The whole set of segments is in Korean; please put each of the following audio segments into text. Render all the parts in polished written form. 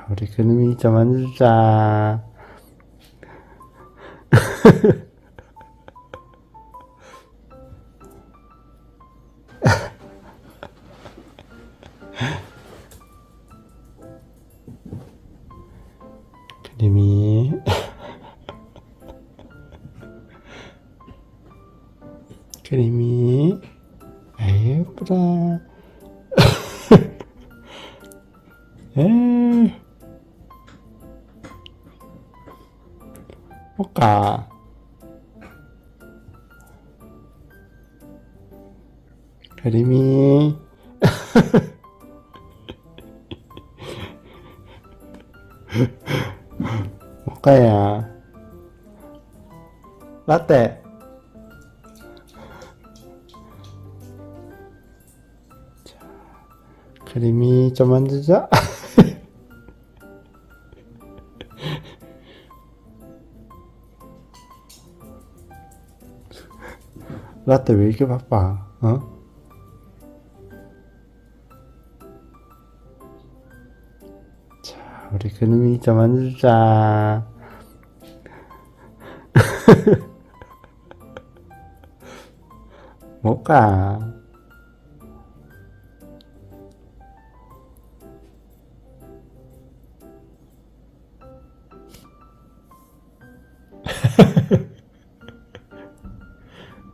우리 그놈이 좀 만들자. 그림이 그림이 예쁘다. 에 볼까? 그림이 볼까야? 라떼. 그림이 좀 만들자. 라떼 왜 이렇게 바빠? 어? 자, 우리 그림이 좀 만들자. 뭘까?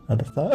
알았어?